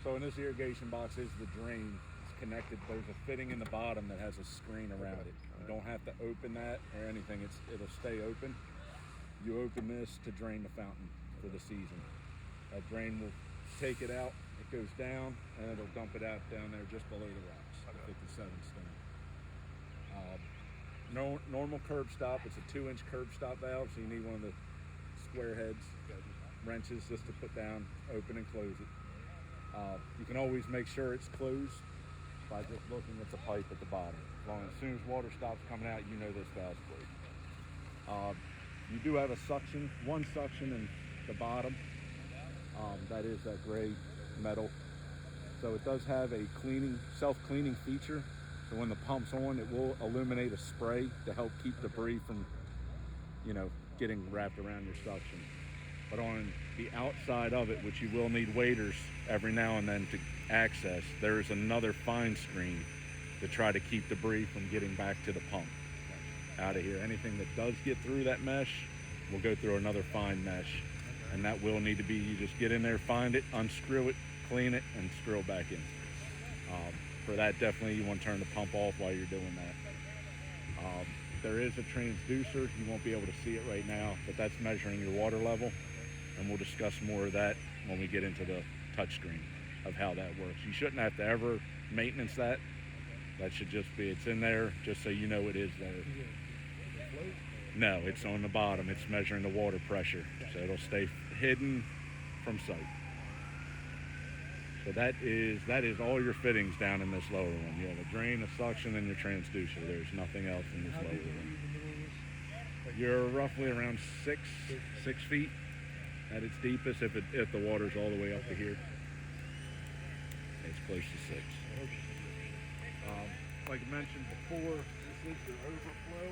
So in this irrigation box is the drain. It's connected. There's a fitting in the bottom that has a screen around it. You don't have to open that or anything. It'll stay open. You open this to drain the fountain for the season. That drain will take it out. It goes down and it'll dump it out down there just below the rocks, the 57 stone. No normal curb stop. It's a 2-inch curb stop valve, so you need one of the square heads, wrenches just to put down, open and close it. You can always make sure it's closed by just looking at the pipe at the bottom. As soon as water stops coming out, you know this valve's closed. You do have one suction in the bottom. That is that gray metal. So it does have a self-cleaning feature. So when the pump's on, it will illuminate a spray to help keep debris from, getting wrapped around your suction. But on the outside of it, which you will need waders every now and then to access, there is another fine screen to try to keep debris from getting back to the pump out of here. Anything that does get through that mesh will go through another fine mesh. And that will need to be, you just get in there, find it, unscrew it, clean it, and screw it back in. For that, definitely you want to turn the pump off while you're doing that. There is a transducer. You won't be able to see it right now, but that's measuring your water level. And we'll discuss more of that when we get into the touchscreen of how that works. You shouldn't have to ever maintenance that. That should just be, it's in there just so you know it is there. No, it's on the bottom. It's measuring the water pressure. So it'll stay hidden from sight. So that is all your fittings down in this lower one. You have a drain, a suction, and your transducer. There's nothing else in this lower one. You're roughly around 6 feet at its deepest if the water's all the way up to here. It's close to 6. Like I mentioned before, this is your overflow.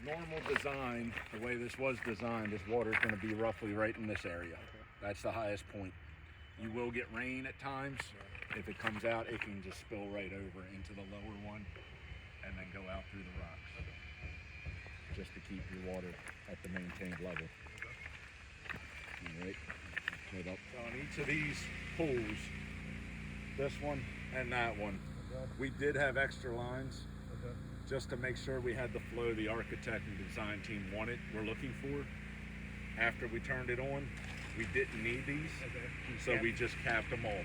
Normal design, the way this was designed, this water is going to be roughly right in this area. That's the highest point. You will get rain at times. If it comes out, it can just spill right over into the lower one and then go out through the rocks, just to keep your water at the maintained level. All right, right up. So on each of these pools, this one and that one, we did have extra lines. Just to make sure we had the flow the architect and design team wanted, we're looking for. After we turned it on, we didn't need these, so we just capped them all.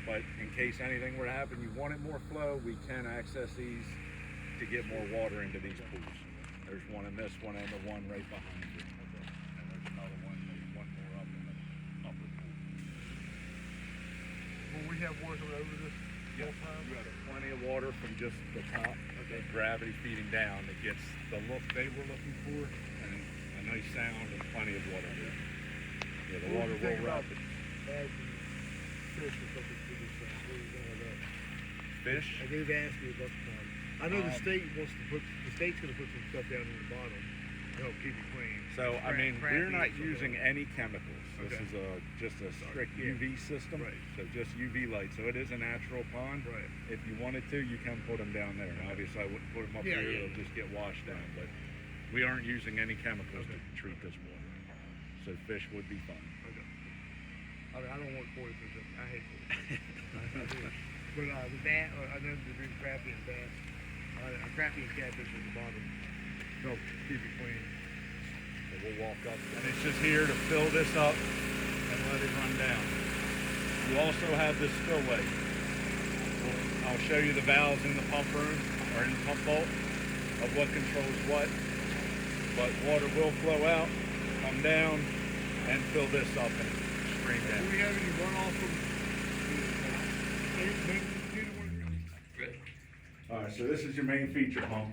But in case anything were to happen, you wanted more flow, we can access these to get more water into these pools. There's one in this one and the one right behind it. And there's another one, maybe one more up in the upper pool. Will we have water over this? Yeah, you have plenty of water from just the top. Okay. Gravity feeding down that gets the look they were looking for and a nice sound and plenty of water here. Yeah, the water will wrap it. Fish or something to this thing. What are you doing with that? Fish? I gave asked you about the pond. I know the state's going to put some stuff down in the bottom to help keep it clean. So, we're not using any chemicals. This is just a strict UV system. Right. So just UV light. So it is a natural pond. Right. If you wanted to, you can put them down there. And obviously I wouldn't put them up here. They'll just get washed down. But we aren't using any chemicals to treat this water. So fish would be fine. Okay. I don't want poison. I hate poison. I do. But the bass, I know they're doing crappie and bass. Crappie and catfish at the bottom. Help keep it clean. So we'll walk up, and it's just here to fill this up and let it run down. You also have this spillway. I'll show you the valves in the pump room, or in the pump vault, of what controls what. But water will flow out, come down, and fill this up and stream down. Do we have any runoff from All right, so this is your main feature pump.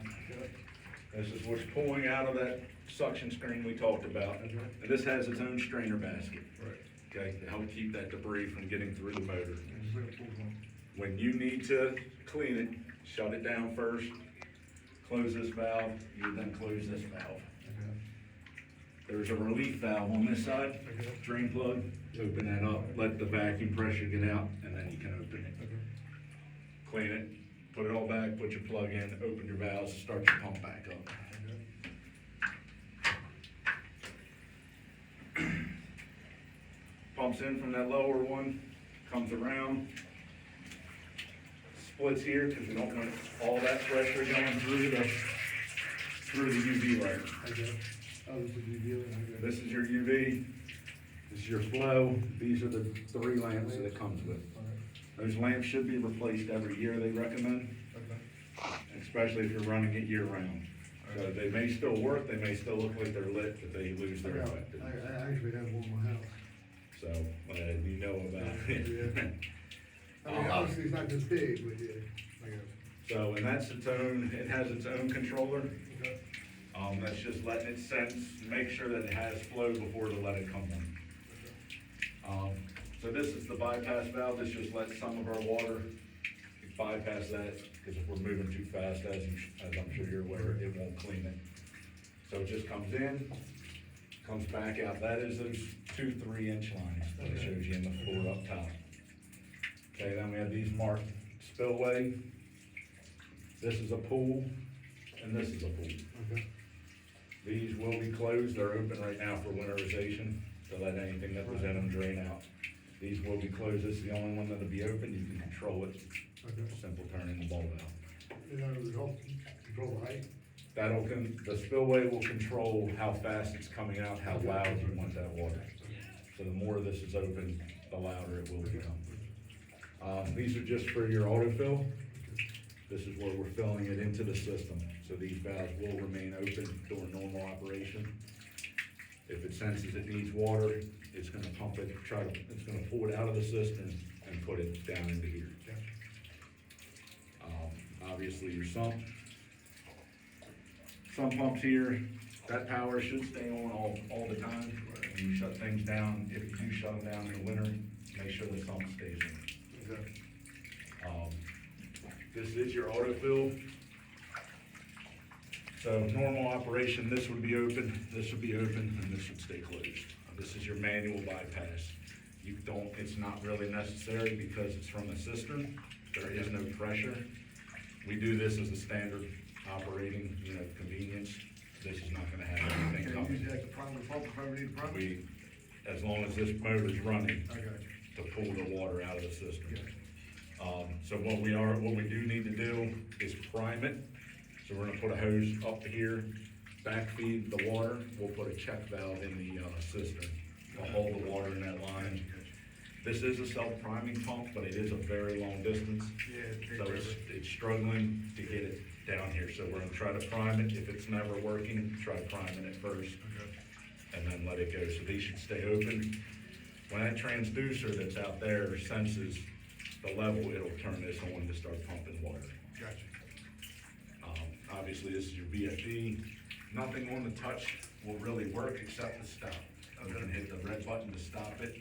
This is what's pulling out of that suction screen we talked about. And this has its own strainer basket, okay, to help keep that debris from getting through the motor. When you need to clean it, shut it down first, close this valve, you then close this valve. There's a relief valve on this side, drain plug, open that up, let the vacuum pressure get out, and then you can open it. Clean it, put it all back, put your plug in, open your valves, start your pump back up. pumps in from that lower one, comes around, splits here, because we don't want all that pressure going through the UV light. Okay. Oh, this is UV light, okay. This is your UV, this is your flow, these are the 3 lamps that it comes with. Those lamps should be replaced every year, they recommend, Okay. especially if you're running it year round. So they may still work, they may still look like they're lit, but they lose their effectiveness. I actually have one in my house. So, you know about it. Yeah. I mean, obviously it's not this big, but yeah, I guess. So, and that's its own, it has its own controller. Okay. That's just letting it sense, make sure that it has flow before to let it come on. So this is the bypass valve. This just lets some of our water bypass that, because if we're moving too fast, as I'm sure you're aware, it won't clean it. So it just comes in, comes back out. That is those 2 3-inch lines that it shows you in the floor up top. Okay, then we have these marked spillway. This is a pool, and this is a pool. Okay. These will be closed. They're open right now for winterization to let anything that was in them drain out. These will be closed. This is the only one that'll be open. You can control it. Okay. Simple turning the bulb out. And that would help control the height? The spillway will control how fast it's coming out, how loud you want that water. So the more this is open, the louder it will become. These are just for your autofill. This is where we're filling it into the system. So these valves will remain open during normal operation. If it senses it needs water, it's gonna pump it, it's gonna pull it out of the cistern and put it down into here. Obviously your sump pumps here, that power should stay on all the time. When you shut things down, if you do shut them down in the winter, make sure the sump stays on. Okay. This is your autofill. So normal operation, this would be open, this would be open, and this would stay closed. This is your manual bypass. It's not really necessary because it's from the cistern. There is no pressure. We do this as a standard operating, convenience. This is not gonna have anything Can you use coming. that as a primary pump if I ever need a pump? As long as this motor is running I got you. to pull the water out of the cistern. So what we do need to do is prime it. So we're gonna put a hose up here, backfeed the water. We'll put a check valve in the cistern to hold the water in that line. This is a self-priming pump, but it is a very long distance. Yeah. So it's struggling to get it down here. So we're gonna try to prime it. If it's never working, try priming it first and then let it go. So these should stay open. When that transducer that's out there senses the level, it'll turn this on to start pumping water. Gotcha. Obviously, this is your VFD. Nothing on the touch will really work except the stop. You can hit the red button to stop it.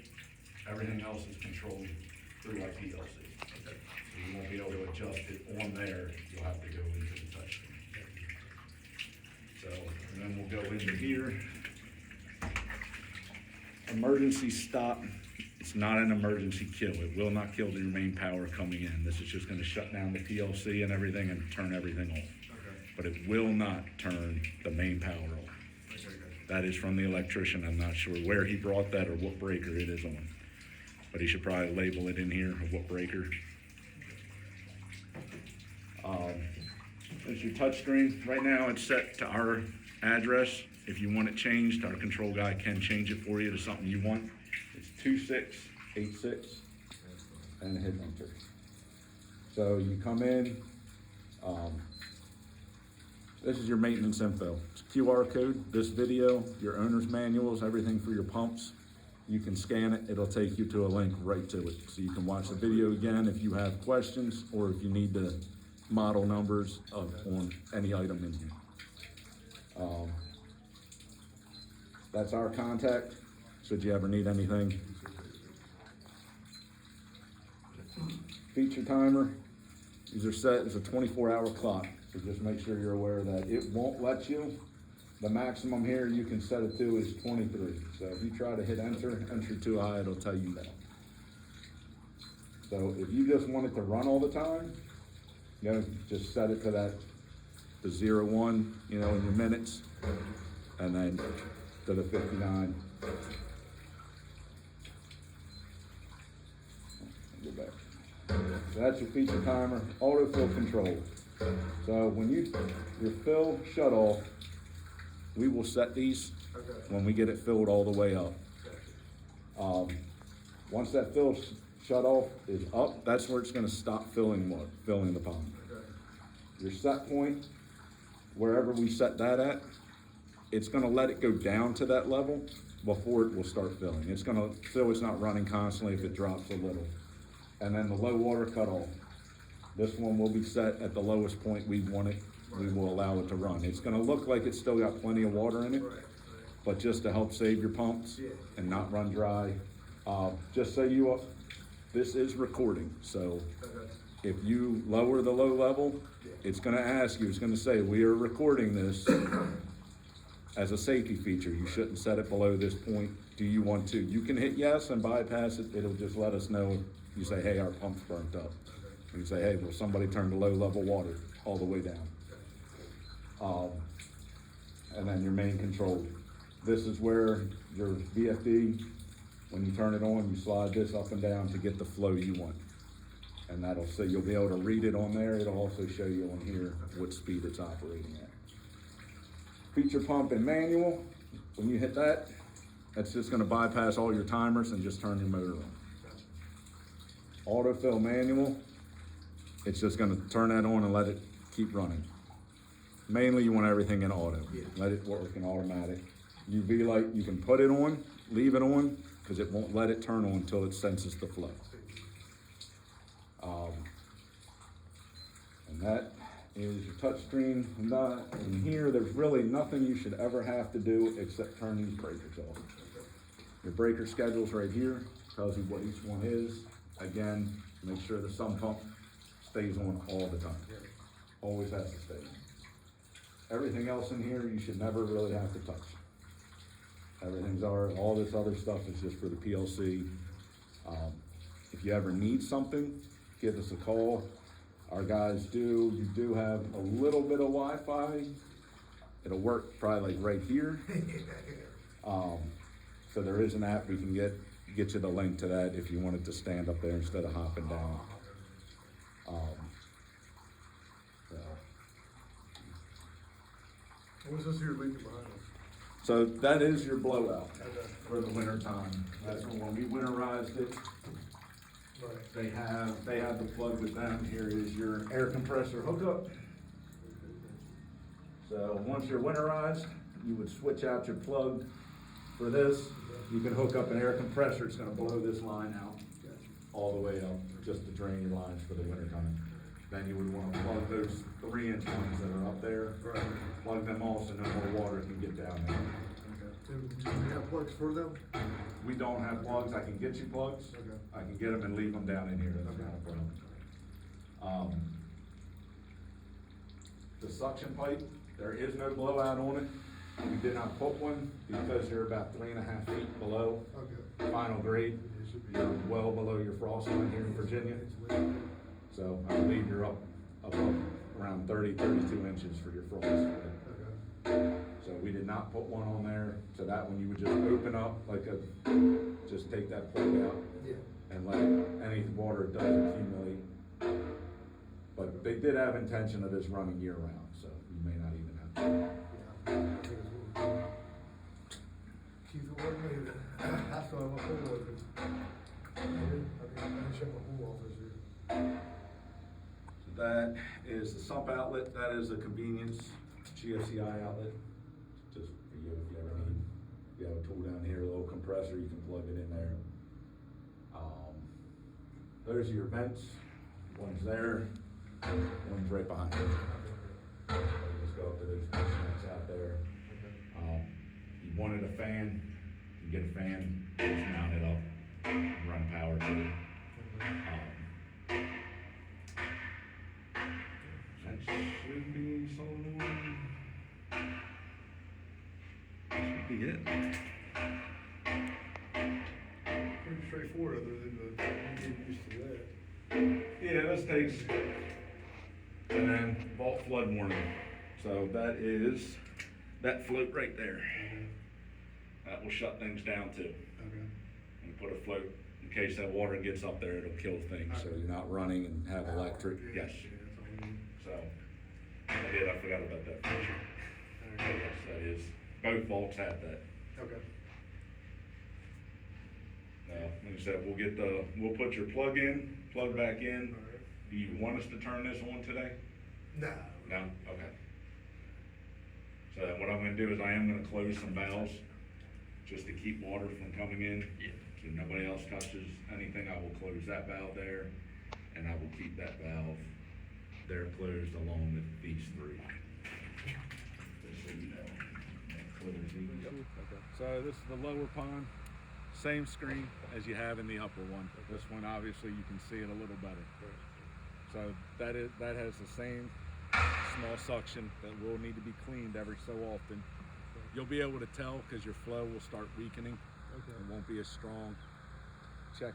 Everything else is controlled through our PLC. So you won't be able to adjust it on there. You'll have to go into the touch screen. So, and then we'll go into here. Emergency stop. It's not an emergency kill. It will not kill the main power coming in. This is just gonna shut down the PLC and everything and turn everything off. But it will not turn the main power off. That is from the electrician. I'm not sure where he brought that or what breaker it is on. But he should probably label it in here of what breaker. There's your touch screen. Right now it's set to our address. If you want it changed, our control guy can change it for you to something you want. It's 2686 and hit enter. So you come in, this is your maintenance info. It's a QR code, this video, your owner's manuals, everything for your pumps. You can scan it, it'll take you to a link right to it. So you can watch the video again if you have questions or if you need the model numbers on any item in here. That's our contact, should you ever need anything. Feature timer, these are set as a 24-hour clock. So just make sure you're aware that it won't let you. The maximum here you can set it to is 23. So if you try to hit enter too high, it'll tell you that. So if you just want it to run all the time, just set it to that, the 01, in your minutes, and then to the 59. that's your feature timer, autofill control. So when your fill shut off, we will set these when we get it filled all the way up. Once that fill shut off is up, that's where it's gonna stop filling the pump. Your set point, wherever we set that at, it's gonna let it go down to that level before it will start filling. It's gonna, so it's not running constantly if it drops a little. And then the low water cutoff, this one will be set at the lowest point we want it, we will allow it to run. It's gonna look like it's still got plenty of water in it, but just to help save your pumps and not run dry, just so this is recording, so if you lower the low level, it's gonna ask you, it's gonna say, we are recording this as a safety feature. You shouldn't set it below this point. Do you want to? You can hit yes and bypass it. It'll just let us know. You say, hey, our pump's burnt up. And you say, hey, will somebody turn the low level water all the way down? And then your main control. This is where your VFD, when you turn it on, you slide this up and down to get the flow you want. And that'll say, you'll be able to read it on there. It'll also show you on here what speed it's operating at. Feature pump and manual, when you hit that, that's just gonna bypass all your timers and just turn your motor on. Autofill manual, it's just gonna turn that on and let it keep running. Mainly you want everything in auto. Let it work in automatic. UV light, you can put it on, leave it on, because it won't let it turn on until it senses the flow. And that is your touchscreen. In here, there's really nothing you should ever have to do except turn these breakers off. Your breaker schedule's right here, tells you what each one is. Again, make sure the sump pump stays on all the time. Always has to stay on. Everything else in here, you should never really have to touch. All this other stuff is just for the PLC. If you ever need something, give us a call. Our guys you do have a little bit of Wi-Fi. It'll work probably like right here. So there is an app we can get you the link to that if you wanted to stand up there instead of hopping down. What's this here leaking behind us? So that is your blowout for the winter time. That's when we winterized it. They have the plug with them. Here is your air compressor hookup. So once you're winterized, you would switch out your plug for this. You can hook up an air compressor. It's gonna blow this line out all the way up, just to drain your lines for the winter time. Then you would wanna plug those 3-inch ones that are up there. Plug them all so no more water can get down there. Do we have plugs for them? We don't have plugs. I can get you plugs. I can get them and leave them down in here. That's not a problem. The suction pipe, there is no blowout on it. We did not put one because you're about 3.5 feet below final grade. You're well below your frost line here in Virginia. So I believe you're up above around 32 inches for your frost. So we did not put one on there. So that one you would just open up just take that plug out and let any water it does accumulate. But they did have intention of this running year round, so you may not even have to. Keep it working. That's why I'm a pool worker. I shut my pool off this year. So that is the sump outlet. That is a convenience GFCI outlet. Just for you if you ever need. You have a tool down here, a little compressor, you can plug it in there. Those are your vents. One's there, one's right behind you. Just go up to those vents out there. You wanted a fan, you get a fan, just mount it up, run power to it. That should be sold. Should be it. Pretty straightforward other than getting used to that. Yeah, this takes, and then vault flood warning. So that is that float right there. That will shut things down too. And put a float in case that water gets up there, it'll kill things, so you're not running and have electric, yes. So, I forgot about that feature. Yes, that is, both vaults have that. Okay. Like I said, we'll put your plug back in. Do you want us to turn this on today? No. No? Okay. So what I'm gonna do is I am gonna close some valves, just to keep water from coming in. Yeah. So nobody else touches anything, I will close that valve there, and I will keep that valve there closed along with these three. Just so you know. Okay. So this is the lower pond, same screen as you have in the upper one. This one, obviously, you can see it a little better. So that has the same small suction that will need to be cleaned every so often. You'll be able to tell because your flow will start weakening. Okay. It won't be as strong. Check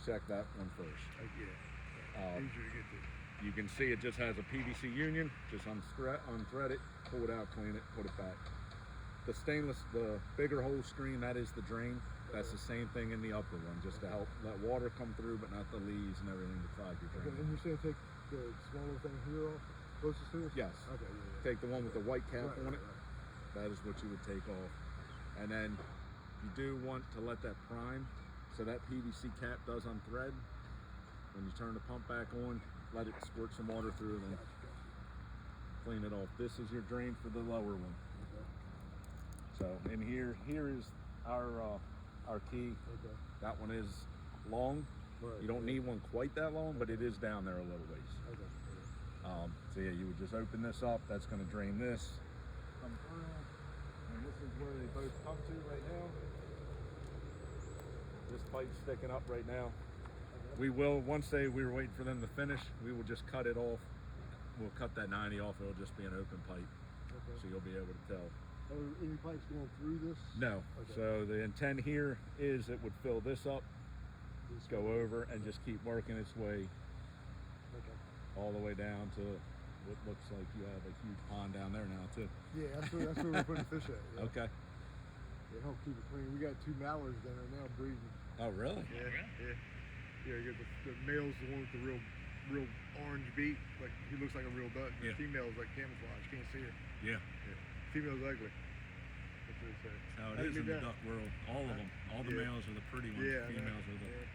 that one first. Easier to get to. You can see it just has a PVC union. Just unthread it, pull it out, clean it, put it back. The stainless, the bigger hole screen, that is the drain. That's the same thing in the upper one, just to help let water come through, but not the leaves and everything to clog your drain. Okay, and you're saying take the smaller thing here off, closest to it? Yes. Okay, yeah. Take the one with the white cap on it. Right. That is what you would take off. And then you do want to let that prime, so that PVC cap does unthread. When you turn the pump back on, let it squirt some water through and then clean it off. This is your drain for the lower one. Okay. So, and here is our key. Okay. That one is long. Right. You don't need one quite that long, but it is down there a little ways. Okay. So yeah, you would just open this up. That's going to drain this. Come through, and this is where they both come to right now. This pipe's sticking up right now. We will, we were waiting for them to finish, we will just cut it off. We'll cut that 90 off, it'll just be an open pipe. Okay. So you'll be able to tell. Are any pipes going through this? No, Okay. so the intent here is it would fill this up, This go one? over and just keep working its way Okay. all the way down to what looks like you have a huge pond down there now too. Yeah, that's where we're putting fish at. Yeah. Okay. Yeah, help keep it clean. We got 2 mallards down there now breeding. Oh, really? Yeah, yeah. Yeah, you got the male's the one with the real orange beak, like he looks like a real duck. The Yeah. female's like camouflage, can't see it. Yeah. Female's ugly. That's what it says. How it is in the duck world. All of them. All the Yeah. males are the pretty ones. Yeah, I know. Females are the. Yeah.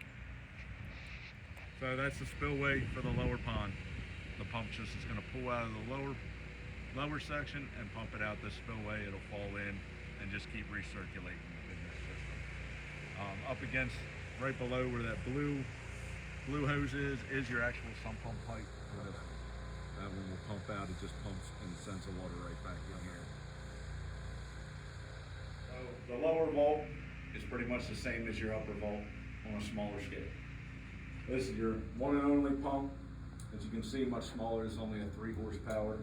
So that's the spillway for the lower pond. The pump just is going to pull out of the lower section and pump it out this spillway. It'll fall in and just keep recirculating within this system. Up against, right below where that blue hose is your actual sump pump pipe. That one will pump out. It just pumps and sends the water right back in here. So the lower vault is pretty much the same as your upper vault on a smaller scale. This is your one and only pump. As you can see, much smaller. It's only a 3 horsepower.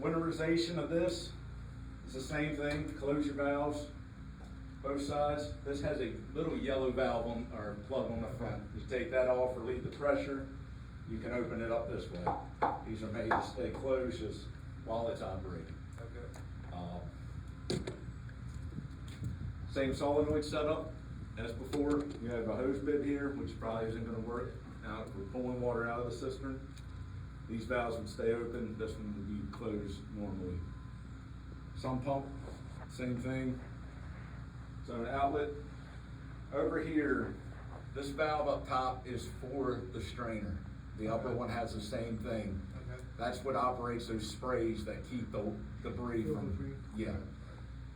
Winterization of this is the same thing. Close your valves, both sides. This has a little yellow valve on, or plug on the front. You take that off, relieve the pressure. You can open it up this way. These are made to stay closed just while it's operating. Okay. Same solenoid setup as before. You have a hose bib here, which probably isn't going to work. Now we're pulling water out of the cistern. These valves would stay open. This one would be closed normally. Sump pump, same thing. So an outlet over here. This valve up top is for the strainer. The upper one has the same thing. Okay. That's what operates those sprays that keep the debris from. Yeah.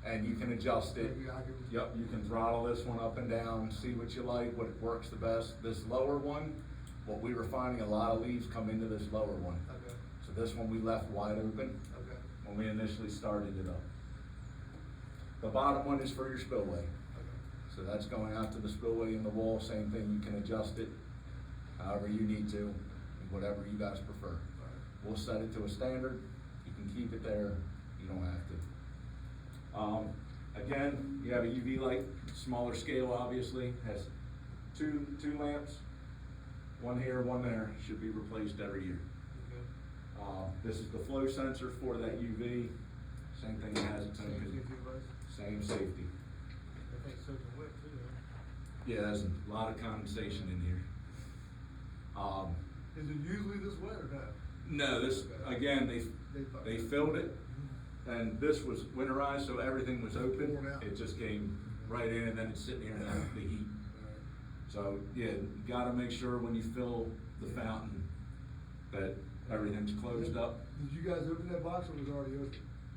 And you can adjust it. Maybe I can. Yep, you can throttle this one up and down, see what you like, what works the best. This lower one, what we were finding, a lot of leaves come into this lower one. Okay. So this one we left wide open Okay. when we initially started it up. The bottom one is for your spillway. Okay. So that's going out to the spillway in the wall, same thing, you can adjust it however you need to, whatever you guys prefer. We'll set it to a standard, you can keep it there, you don't have to. Again, you have a UV light, smaller scale obviously, has two lamps, one here, one there, should be replaced every year. Okay. This is the flow sensor for that UV, same thing, it has its own, Same safety device? same safety. I think soaking wet too, huh? Yeah, there's a lot of condensation in here. Is it usually this wet or not? No, this, again, they filled it, and this was winterized, so everything was open. Poured out. It just came right in, and then it's sitting here now with the heat. So, yeah, you gotta make sure when you fill the fountain that everything's closed up. Did you guys open that box or was it already open?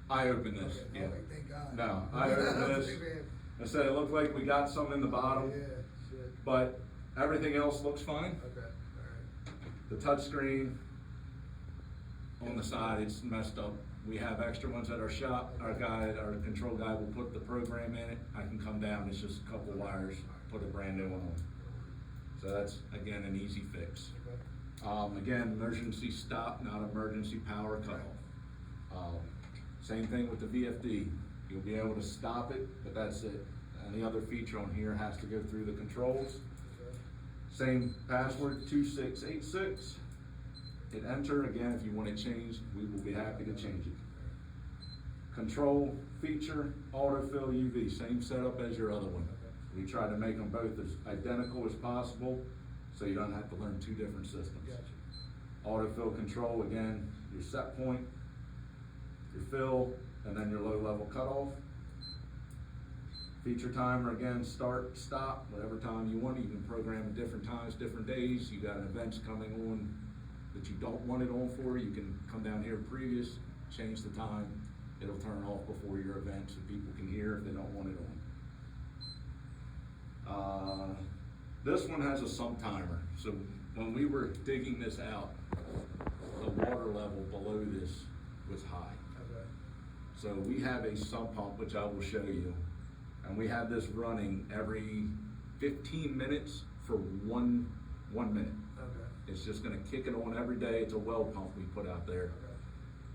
I opened this, Okay, yeah. all right, thank God. No, I opened this. I said it looked like we got some in the bottom, Yeah, shit. but everything else looks fine. Okay, alright. The touch screen on the side, it's messed up. We have extra ones at our shop. Our control guy will put the program in it. I can come down, it's just a couple wires, put a brand new one on. So that's, again, an easy fix. Okay. Again, emergency stop, not emergency power cutoff. Same thing with the VFD. You'll be able to stop it, but that's it. Any other feature on here has to go through the controls. Same password, 2686. Hit enter. Again, if you want it changed, we will be happy to change it. Control feature, autofill UV, same setup as your other one. We try to make them both as identical as possible, so you don't have to learn two different systems. Gotcha. Autofill control, again, your set point, your fill, and then your low level cutoff. Feature timer, again, start, stop, whatever time you want. You can program at different times, different days. You got events coming on that you don't want it on for, you can come down here previous, change the time. It'll turn off before your event so people can hear if they don't want it on. This one has a sump timer. So when we were digging this out, the water level below this was high. Okay. So we have a sump pump, which I will show you. And we have this running every 15 minutes for one minute. Okay. It's just gonna kick it on every day. It's a well pump we put out there, Okay.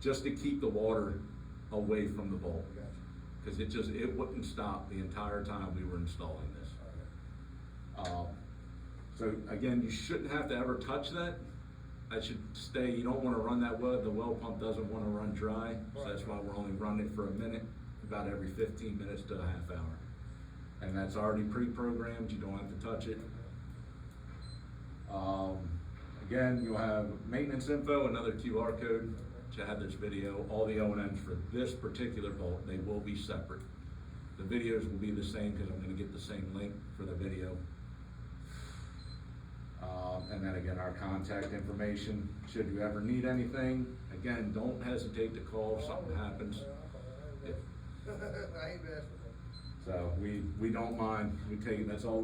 just to keep the water away from the bulb. Gotcha. Cause it wouldn't stop the entire time we were installing this. Alright. So again, you shouldn't have to ever touch that. That should stay, you don't wanna run that well, the well pump doesn't wanna run dry. So that's why we're only running it for a minute, about every 15 minutes to a half hour. And that's already pre-programmed, you don't have to touch it. Again, you'll have maintenance info, another QR code, which I had this video, all the O&Ms for this particular bolt, they will be separate. The videos will be the same because I'm gonna get the same link for the video. And then again, our contact information, should you ever need anything, again, don't hesitate to call if something happens. I ain't messing with it. So we don't mind, we take, that's all.